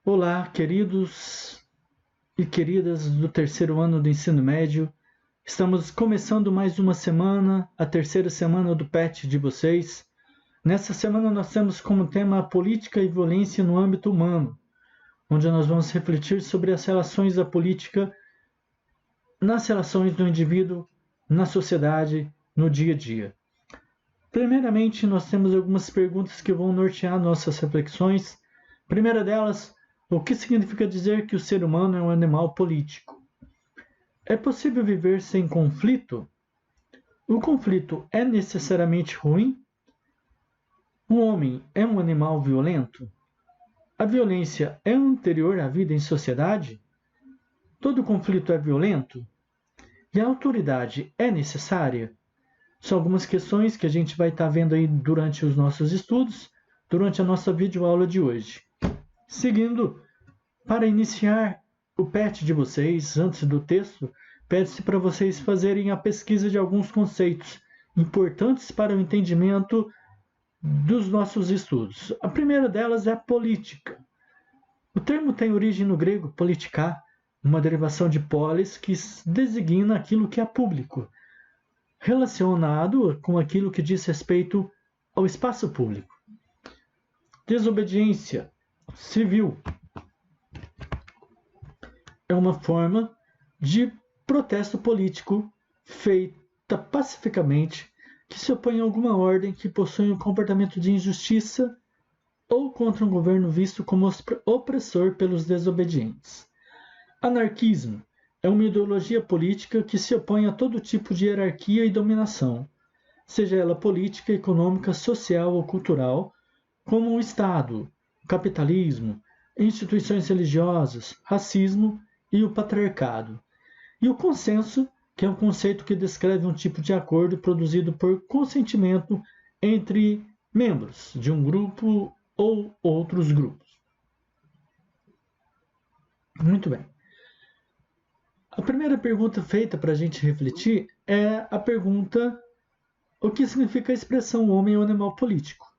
Olá, queridos e queridas do terceiro ano do ensino médio. Estamos começando mais uma semana, a terceira semana do PET de vocês. Nessa semana nós temos como tema a política e violência no âmbito humano, onde nós vamos refletir sobre as relações da política nas relações do indivíduo, na sociedade, no dia a dia. Primeiramente, nós temos algumas perguntas que vão nortear nossas reflexões. Primeira delas, o que significa dizer que o ser humano é um animal político? É possível viver sem conflito? O conflito é necessariamente ruim? O homem é um animal violento? A violência é anterior à vida em sociedade? Todo conflito é violento? E a autoridade é necessária? São algumas questões que a gente vai estar vendo aí durante os nossos estudos, durante a nossa videoaula de hoje. Seguindo, para iniciar o PET de vocês, antes do texto, pede-se para vocês fazerem a pesquisa de alguns conceitos importantes para o entendimento dos nossos estudos. A primeira delas é a política. O termo tem origem no grego politika, uma derivação de polis, que designa aquilo que é público, relacionado com aquilo que diz respeito ao espaço público. Desobediência civil é uma forma de protesto político feita pacificamente que se opõe a alguma ordem que possui um comportamento de injustiça ou contra um governo visto como opressor pelos desobedientes. Anarquismo é uma ideologia política que se opõe a todo tipo de hierarquia e dominação, seja ela política, econômica, social ou cultural, como o Estado, o capitalismo, instituições religiosas, racismo e o patriarcado. E o consenso, que é um conceito que descreve um tipo de acordo produzido por consentimento entre membros de um grupo ou outros grupos. Muito bem. A primeira pergunta feita para a gente refletir é a pergunta: o que significa a expressão homem ou animal político?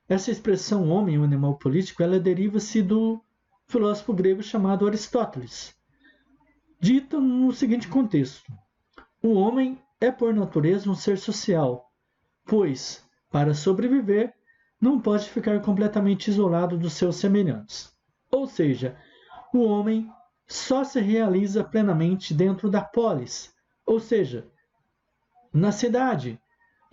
Essa expressão homem ou animal político, ela deriva-se do filósofo grego chamado Aristóteles, dita no seguinte contexto: o homem é por natureza um ser social, pois, para sobreviver, não pode ficar completamente isolado dos seus semelhantes. Ou seja, o homem só se realiza plenamente dentro da polis, ou seja, na cidade.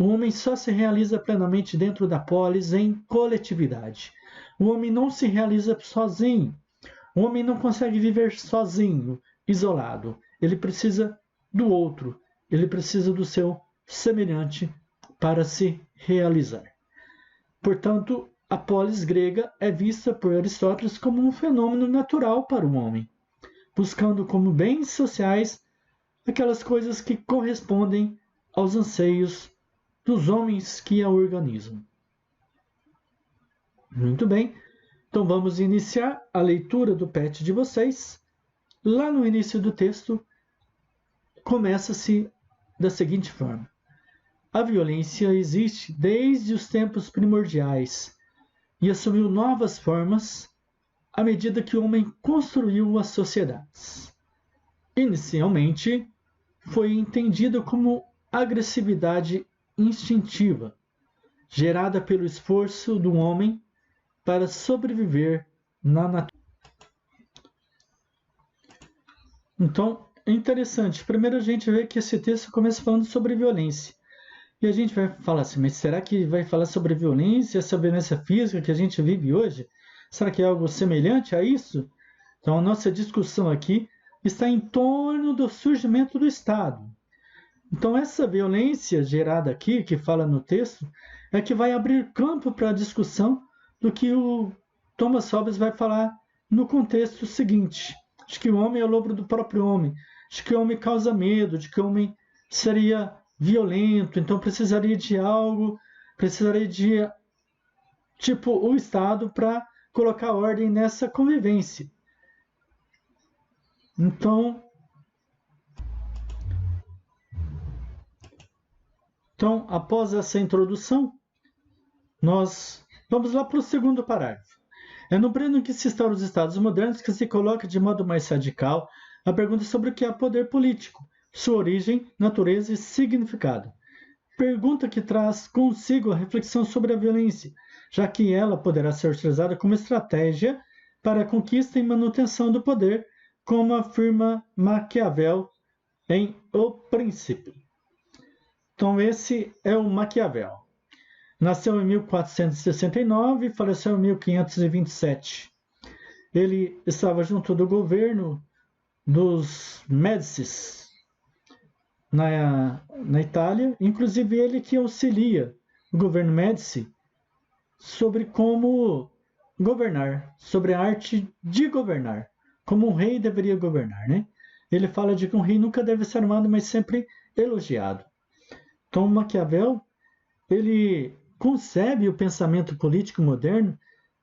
O homem só se realiza plenamente dentro da polis em coletividade. O homem não se realiza sozinho. O homem não consegue viver sozinho, isolado. Ele precisa do outro. Ele precisa do seu semelhante para se realizar. Portanto, a polis grega é vista por Aristóteles como um fenômeno natural para o homem, buscando como bens sociais aquelas coisas que correspondem aos anseios dos homens que a organizam. Muito bem, então vamos iniciar a leitura do PET de vocês. Lá no início do texto, começa-se da seguinte forma: a violência existe desde os tempos primordiais e assumiu novas formas à medida que o homem construiu as sociedades. Inicialmente, foi entendida como agressividade instintiva, gerada pelo esforço do homem para sobreviver na natureza. Então, é interessante. Primeiro a gente vê que esse texto começa falando sobre violência. E a gente vai falar assim, mas será que vai falar sobre violência, essa violência física que a gente vive hoje? Será que é algo semelhante a isso? Então, a nossa discussão aqui está em torno do surgimento do Estado. Então, essa violência gerada aqui, que fala no texto, é que vai abrir campo para a discussão do que o Thomas Hobbes vai falar no contexto seguinte: de que o homem é o lobo do próprio homem, de que o homem causa medo, de que o homem seria violento, então precisaria de algo, precisaria de, tipo, o Estado para colocar ordem nessa convivência. Então, após essa introdução, nós vamos lá para o segundo parágrafo. É no período em que se instauram os Estados modernos que se coloca de modo mais radical a pergunta sobre o que é poder político, sua origem, natureza e significado. Pergunta que traz consigo a reflexão sobre a violência, já que ela poderá ser utilizada como estratégia para a conquista e manutenção do poder, como afirma Maquiavel em O Príncipe. Então esse é o Maquiavel. Nasceu em 1469 e faleceu em 1527. Ele estava junto do governo dos Médicis na Itália, inclusive ele que auxilia o governo Médici sobre como governar, sobre a arte de governar, como um rei deveria governar, né? Ele fala de que um rei nunca deve ser amado, mas sempre elogiado. Então Maquiavel, ele concebe o pensamento político moderno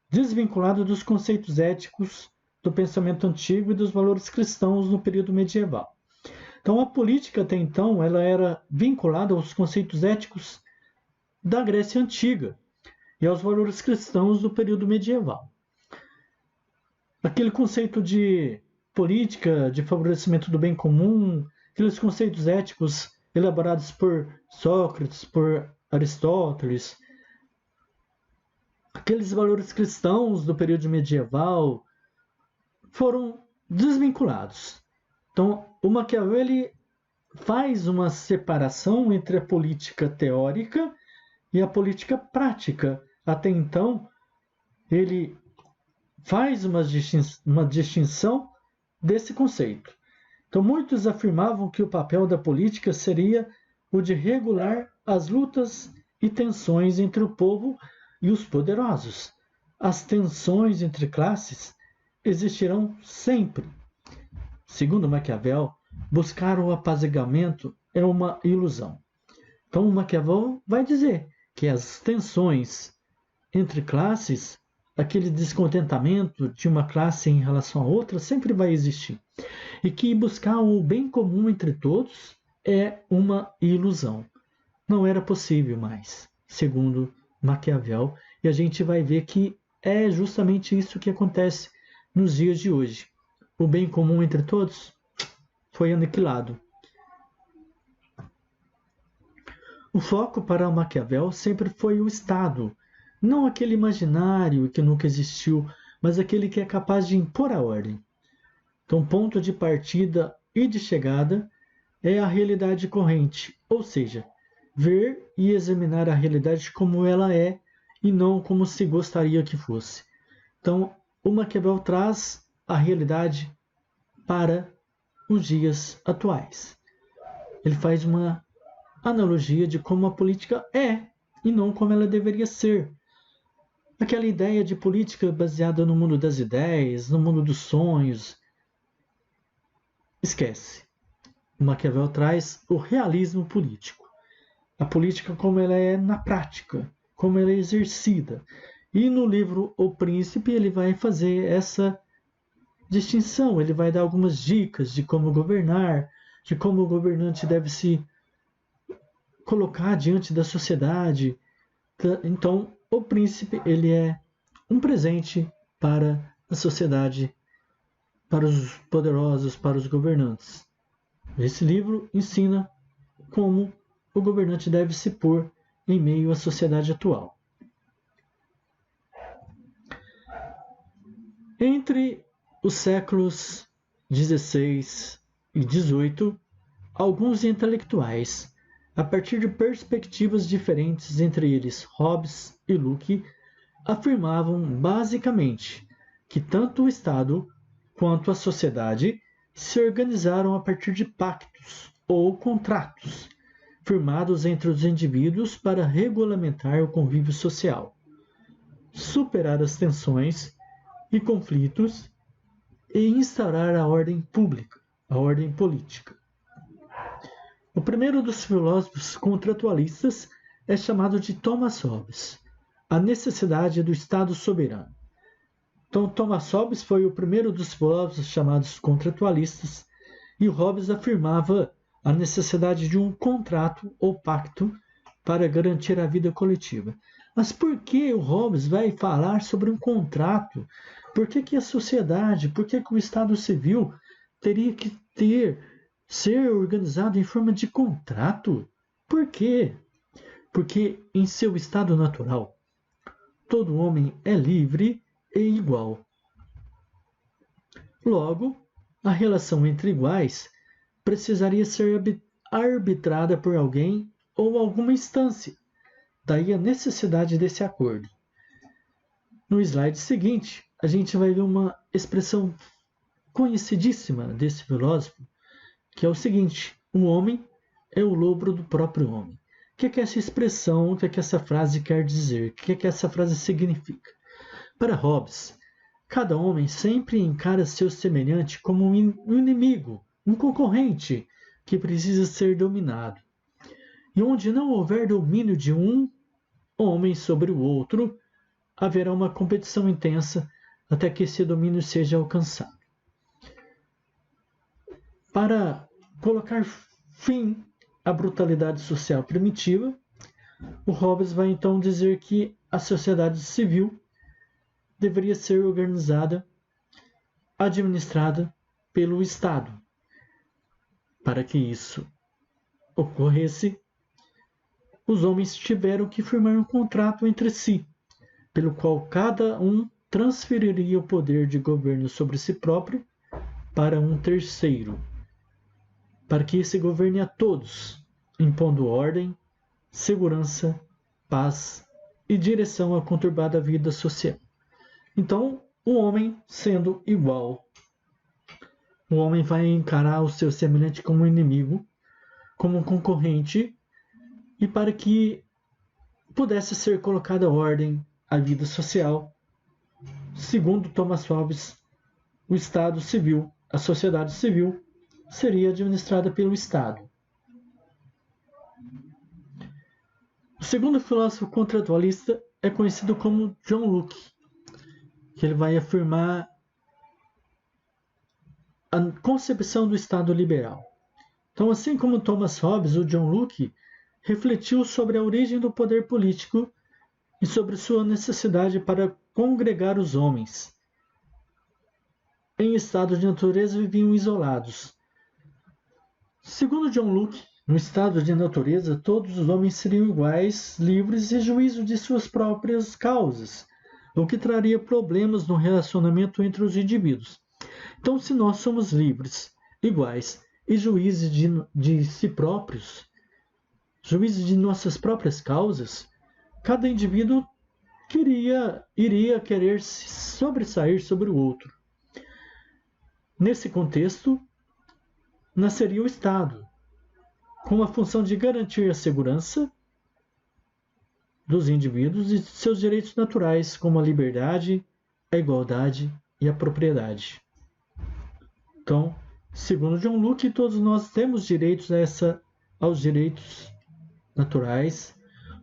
desvinculado dos conceitos éticos do pensamento antigo e dos valores cristãos no período medieval. Então a política até então ela era vinculada aos conceitos éticos da Grécia Antiga e aos valores cristãos do período medieval. Aquele conceito de política, de favorecimento do bem comum, aqueles conceitos éticos elaborados por Sócrates, por Aristóteles, aqueles valores cristãos do período medieval foram desvinculados. Então, o Maquiavel ele faz uma separação entre a política teórica e a política prática. Até então, ele faz uma distinção desse conceito. Então, muitos afirmavam que o papel da política seria o de regular as lutas e tensões entre o povo e os poderosos. As tensões entre classes existirão sempre. Segundo Maquiavel, buscar o apaziguamento é uma ilusão. Então, Maquiavel vai dizer que as tensões entre classes, aquele descontentamento de uma classe em relação a outra, sempre vai existir. E que buscar o bem comum entre todos é uma ilusão. Não era possível mais, segundo Maquiavel, e a gente vai ver que é justamente isso que acontece nos dias de hoje. O bem comum entre todos foi aniquilado. O foco para Maquiavel sempre foi o Estado, não aquele imaginário que nunca existiu, mas aquele que é capaz de impor a ordem. Então, ponto de partida e de chegada é a realidade corrente, ou seja, ver e examinar a realidade como ela é e não como se gostaria que fosse. Então, o Maquiavel traz a realidade para os dias atuais. Ele faz uma analogia de como a política é e não como ela deveria ser. Aquela ideia de política baseada no mundo das ideias, no mundo dos sonhos, esquece. O Maquiavel traz o realismo político. A política como ela é na prática, como ela é exercida. E no livro O Príncipe ele vai fazer essa distinção, ele vai dar algumas dicas de como governar, de como o governante deve se colocar diante da sociedade. Então, o Príncipe ele é um presente para a sociedade, para os poderosos, para os governantes. Esse livro ensina como o governante deve se pôr em meio à sociedade atual. Entre os séculos XVI e XVIII, alguns intelectuais, a partir de perspectivas diferentes, entre eles Hobbes e Locke, afirmavam basicamente que tanto o Estado quanto a sociedade se organizaram a partir de pactos ou contratos firmados entre os indivíduos para regulamentar o convívio social, superar as tensões e conflitos e instaurar a ordem pública, a ordem política. O primeiro dos filósofos contratualistas é chamado de Thomas Hobbes, a necessidade do Estado soberano. Então, Thomas Hobbes foi o primeiro dos filósofos chamados contratualistas, e o Hobbes afirmava a necessidade de um contrato ou pacto para garantir a vida coletiva. Mas por que o Hobbes vai falar sobre um contrato? Por que a sociedade, por que o Estado civil teria que ser organizado em forma de contrato? Por quê? Porque em seu estado natural, todo homem é livre e igual. Logo, a relação entre iguais precisaria ser arbitrada por alguém ou alguma instância. Daí a necessidade desse acordo. No slide seguinte, a gente vai ver uma expressão conhecidíssima desse filósofo, que é o seguinte: o homem é o lobo do próprio homem. O que é essa expressão, o que é que essa frase quer dizer? O que é que essa frase significa? Para Hobbes, cada homem sempre encara seu semelhante como um inimigo, um concorrente que precisa ser dominado. E onde não houver domínio de um homem sobre o outro, haverá uma competição intensa até que esse domínio seja alcançado. Para colocar fim à brutalidade social primitiva, o Hobbes vai então dizer que a sociedade civil deveria ser organizada, administrada pelo Estado. Para que isso ocorresse, os homens tiveram que firmar um contrato entre si, pelo qual cada um transferiria o poder de governo sobre si próprio para um terceiro, para que esse governe a todos, impondo ordem, segurança, paz e direção à conturbada vida social. Então, o homem sendo igual, o homem vai encarar o seu semelhante como um inimigo, como um concorrente, e para que pudesse ser colocada ordem à vida social, segundo Thomas Hobbes, o Estado civil, a sociedade civil, seria administrada pelo Estado. O segundo filósofo contratualista é conhecido como John Locke, que ele vai afirmar a concepção do Estado liberal. Então, assim como Thomas Hobbes, o John Locke refletiu sobre a origem do poder político e sobre sua necessidade para congregar os homens. Em estado de natureza viviam isolados. Segundo John Locke, no estado de natureza, todos os homens seriam iguais, livres e juízo de suas próprias causas, o que traria problemas no relacionamento entre os indivíduos. Então, se nós somos livres, iguais e juízes de si próprios, juízes de nossas próprias causas, cada indivíduo iria querer se sobressair sobre o outro. Nesse contexto, nasceria o Estado, com a função de garantir a segurança dos indivíduos e seus direitos naturais, como a liberdade, a igualdade e a propriedade. Então, segundo John Locke, todos nós temos direitos aos direitos naturais,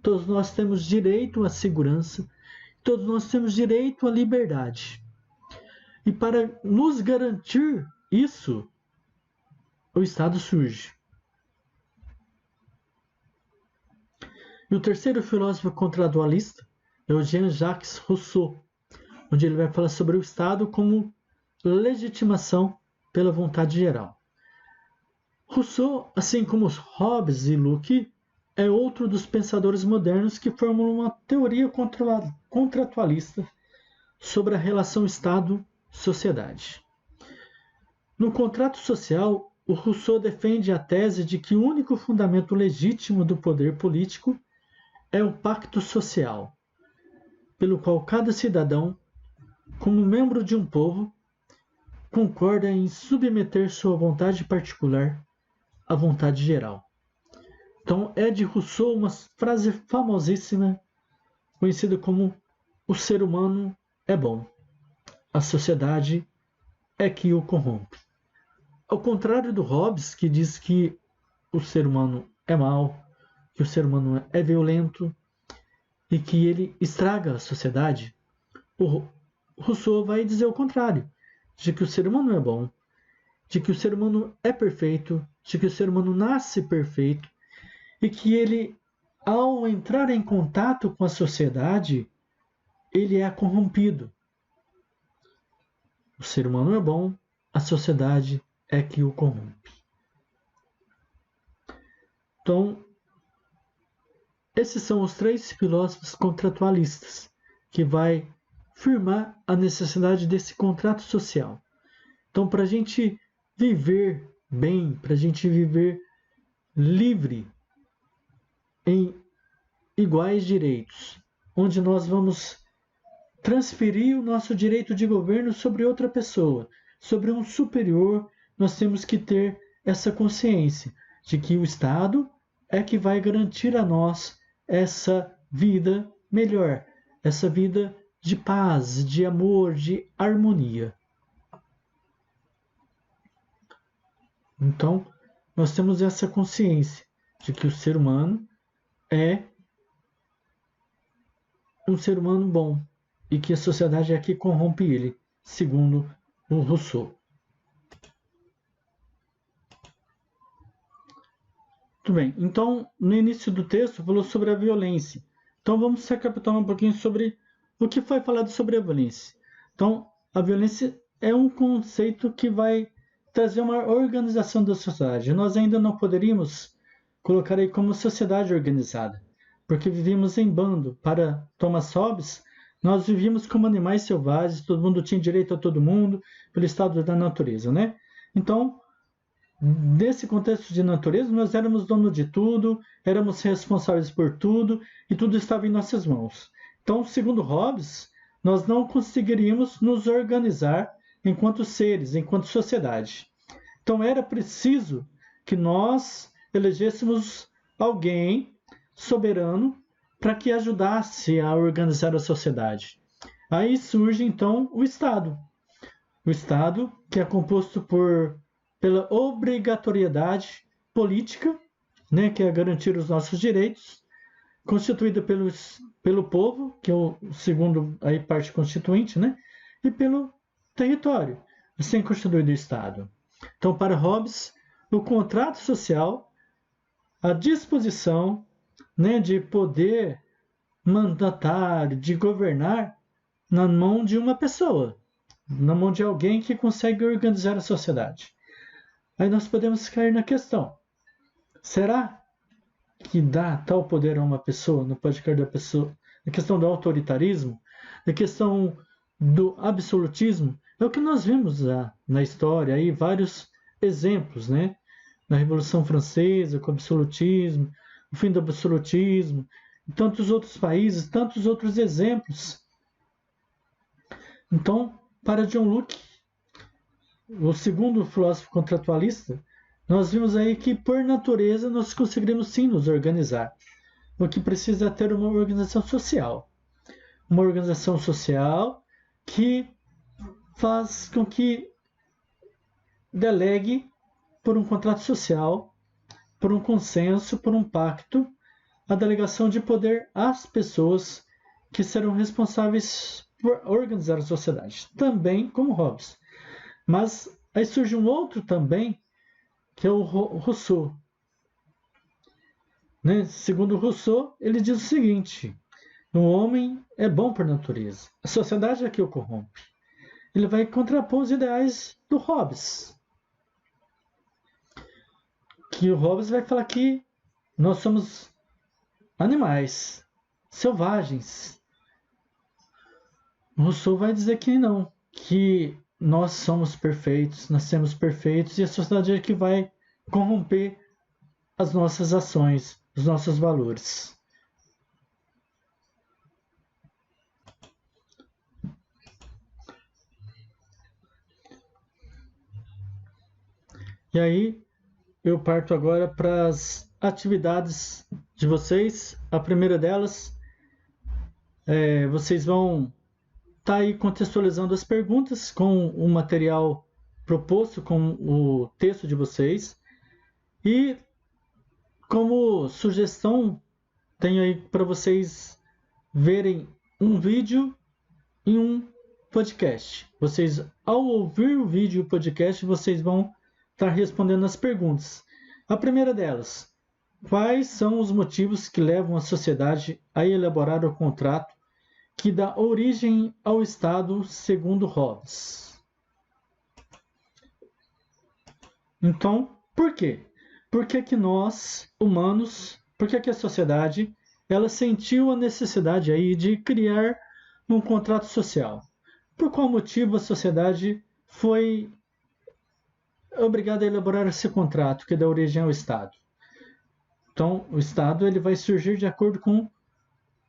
todos nós temos direito à segurança, todos nós temos direito à liberdade. E para nos garantir isso, o Estado surge. E o terceiro filósofo contratualista é o Jean-Jacques Rousseau, onde ele vai falar sobre o Estado como legitimação pela vontade geral. Rousseau, assim como Hobbes e Locke, é outro dos pensadores modernos que formulam uma teoria contratualista sobre a relação Estado-sociedade. No contrato social, o Rousseau defende a tese de que o único fundamento legítimo do poder político é o pacto social, pelo qual cada cidadão, como membro de um povo, concorda em submeter sua vontade particular à vontade geral. Então, é de Rousseau uma frase famosíssima, conhecida como o ser humano é bom, a sociedade é que o corrompe. Ao contrário do Hobbes, que diz que o ser humano é mau, que o ser humano é violento e que ele estraga a sociedade, o Rousseau vai dizer o contrário, de que o ser humano é bom, de que o ser humano é perfeito, de que o ser humano nasce perfeito e que ele ao entrar em contato com a sociedade, ele é corrompido. O ser humano é bom, a sociedade é que o corrompe. Então, esses são os 3 filósofos contratualistas que vai firmar a necessidade desse contrato social. Então, para a gente viver bem, para a gente viver livre, em iguais direitos, onde nós vamos transferir o nosso direito de governo sobre outra pessoa, sobre um superior, nós temos que ter essa consciência de que o Estado é que vai garantir a nós essa vida melhor, essa vida de paz, de amor, de harmonia. Então, nós temos essa consciência de que o ser humano é um ser humano bom e que a sociedade é que corrompe ele, segundo o Rousseau. Muito bem, então no início do texto falou sobre a violência. Então vamos recapitular um pouquinho sobre o que foi falado sobre a violência. Então, a violência é um conceito que vai trazer uma organização da sociedade. Nós ainda não poderíamos colocar aí como sociedade organizada, porque vivíamos em bando. Para Thomas Hobbes, nós vivíamos como animais selvagens, todo mundo tinha direito a todo mundo, pelo estado da natureza, né? Então, nesse contexto de natureza, nós éramos dono de tudo, éramos responsáveis por tudo, e tudo estava em nossas mãos. Então, segundo Hobbes, nós não conseguiríamos nos organizar enquanto seres, enquanto sociedade. Então, era preciso que nós elegêssemos alguém soberano para que ajudasse a organizar a sociedade. Aí surge, então, o Estado. O Estado, que é composto pela obrigatoriedade política, né, que é garantir os nossos direitos, constituída pelo povo, que é o segundo aí, parte constituinte, né, e pelo território, assim constituído o Estado. Então, para Hobbes, o contrato social, a disposição, né, de poder mandatar, de governar na mão de uma pessoa, na mão de alguém que consegue organizar a sociedade. Aí nós podemos cair na questão: será que dá tal poder a uma pessoa? Não pode cair da pessoa. A questão do autoritarismo, a questão do absolutismo, é o que nós vimos na história, aí vários exemplos, né? Na Revolução Francesa, com o absolutismo, o fim do absolutismo, em tantos outros países, tantos outros exemplos. Então, para John Locke, o segundo filósofo contratualista, nós vimos aí que, por natureza, nós conseguiremos sim nos organizar. O que precisa é ter uma organização social. Uma organização social que faz com que delegue por um contrato social, por um consenso, por um pacto, a delegação de poder às pessoas que serão responsáveis por organizar a sociedade. Também como Hobbes. Mas aí surge um outro também, que é o Rousseau. Né? Segundo Rousseau, ele diz o seguinte: o homem é bom por natureza, a sociedade é que o corrompe. Ele vai contrapor os ideais do Hobbes. Que o Hobbes vai falar que nós somos animais, selvagens. O Rousseau vai dizer que não, que nós somos perfeitos, nascemos perfeitos e a sociedade é que vai corromper as nossas ações, os nossos valores. E aí eu parto agora para as atividades de vocês. A primeira delas, vocês vão estar aí contextualizando as perguntas com o material proposto, com o texto de vocês. E como sugestão, tenho aí para vocês verem um vídeo e um podcast. Vocês, ao ouvir o vídeo e o podcast, vocês vão estar respondendo as perguntas. A primeira delas: quais são os motivos que levam a sociedade a elaborar o contrato que dá origem ao Estado, segundo Hobbes? Então, por quê? Por que nós, humanos, por que a sociedade, ela sentiu a necessidade aí de criar um contrato social? Por qual motivo a sociedade foi obrigada a elaborar esse contrato que dá origem ao Estado? Então, o Estado ele vai surgir de acordo com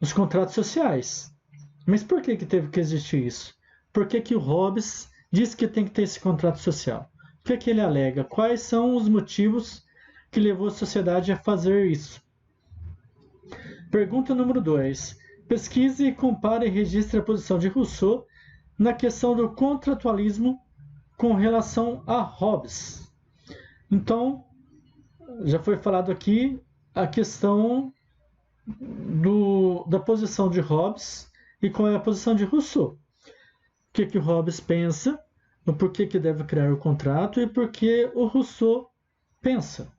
os contratos sociais. Mas por que teve que existir isso? Por que o Hobbes diz que tem que ter esse contrato social? O que ele alega? Quais são os motivos que levou a sociedade a fazer isso? Pergunta número 2. Pesquise, compare e registre a posição de Rousseau na questão do contratualismo com relação a Hobbes. Então, já foi falado aqui a questão da posição de Hobbes e qual é a posição de Rousseau. O que o Hobbes pensa, o porquê que deve criar o contrato e por que o Rousseau pensa.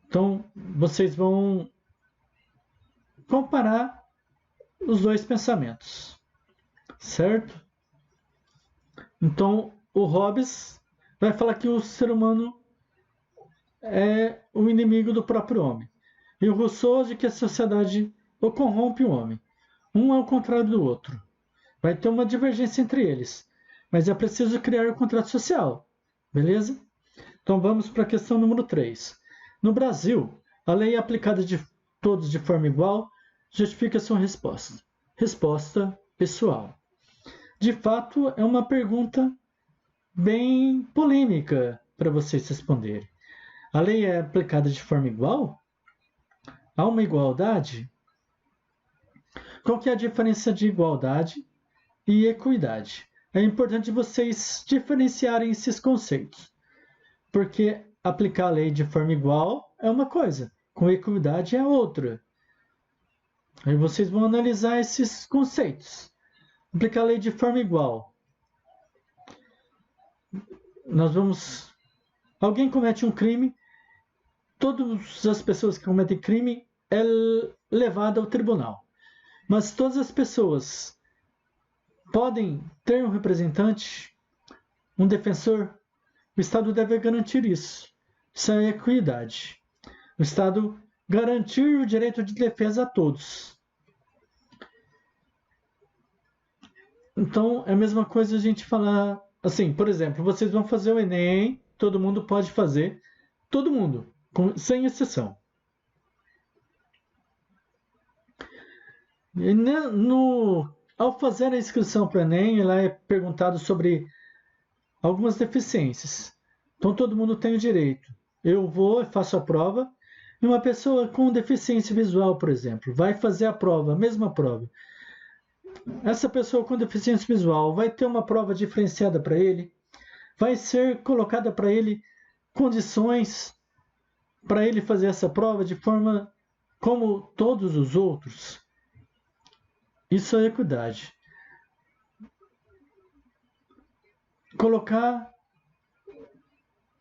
Então, vocês vão comparar os dois pensamentos, certo? Então, o Hobbes vai falar que o ser humano é o inimigo do próprio homem. E o Rousseau de que a sociedade o corrompe o homem. Um é o contrário do outro. Vai ter uma divergência entre eles. Mas é preciso criar o contrato social. Beleza? Então vamos para a questão número 3. No Brasil, a lei é aplicada de todos de forma igual, justifica sua resposta. Resposta pessoal. De fato, é uma pergunta bem polêmica para vocês responderem. A lei é aplicada de forma igual? Há uma igualdade? Qual que é a diferença de igualdade e equidade? É importante vocês diferenciarem esses conceitos, porque aplicar a lei de forma igual é uma coisa, com equidade é outra. Aí vocês vão analisar esses conceitos. Aplicar a lei de forma igual. Alguém comete um crime, todas as pessoas que cometem crime é levada ao tribunal. Mas todas as pessoas podem ter um representante, um defensor. O Estado deve garantir isso. Isso é equidade. O Estado garantir o direito de defesa a todos. Então, é a mesma coisa a gente falar assim, por exemplo, vocês vão fazer o Enem, todo mundo pode fazer, todo mundo, sem exceção. E ao fazer a inscrição para o Enem, ela é perguntado sobre algumas deficiências. Então, todo mundo tem o direito. Eu faço a prova, e uma pessoa com deficiência visual, por exemplo, vai fazer a mesma prova. Essa pessoa com deficiência visual vai ter uma prova diferenciada para ele, vai ser colocada para ele condições para ele fazer essa prova de forma como todos os outros. Isso é equidade. Colocar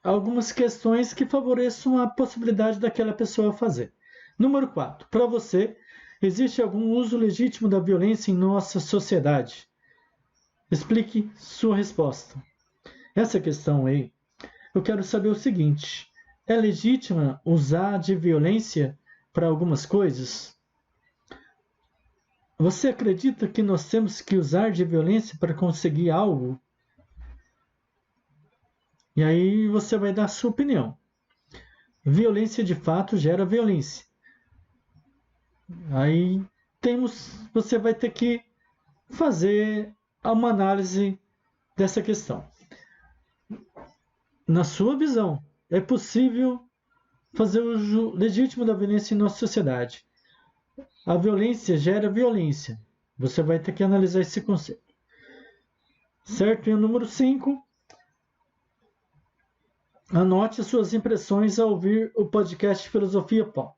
algumas questões que favoreçam a possibilidade daquela pessoa fazer. Número 4. Para você, existe algum uso legítimo da violência em nossa sociedade? Explique sua resposta. Essa questão aí, eu quero saber o seguinte: é legítima usar de violência para algumas coisas? Você acredita que nós temos que usar de violência para conseguir algo? E aí você vai dar a sua opinião. Violência de fato gera violência. Aí você vai ter que fazer uma análise dessa questão. Na sua visão, é possível fazer uso legítimo da violência em nossa sociedade? A violência gera violência. Você vai ter que analisar esse conceito. Certo? E o número 5. Anote suas impressões ao ouvir o podcast Filosofia Pop.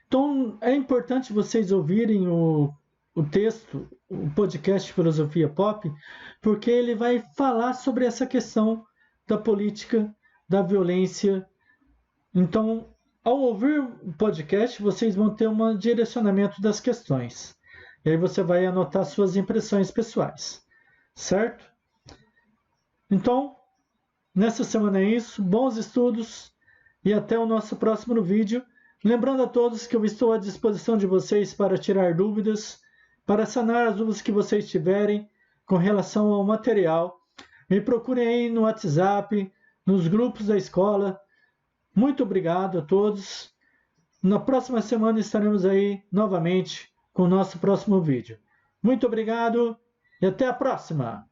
Então, é importante vocês ouvirem o texto, o podcast Filosofia Pop, porque ele vai falar sobre essa questão da política, da violência. Então, Ao ouvir o podcast, vocês vão ter um direcionamento das questões. E aí você vai anotar suas impressões pessoais, certo? Então, nessa semana é isso. Bons estudos e até o nosso próximo vídeo. Lembrando a todos que eu estou à disposição de vocês para tirar dúvidas, para sanar as dúvidas que vocês tiverem com relação ao material. Me procurem aí no WhatsApp, nos grupos da escola. Muito obrigado a todos. Na próxima semana estaremos aí novamente com o nosso próximo vídeo. Muito obrigado e até a próxima!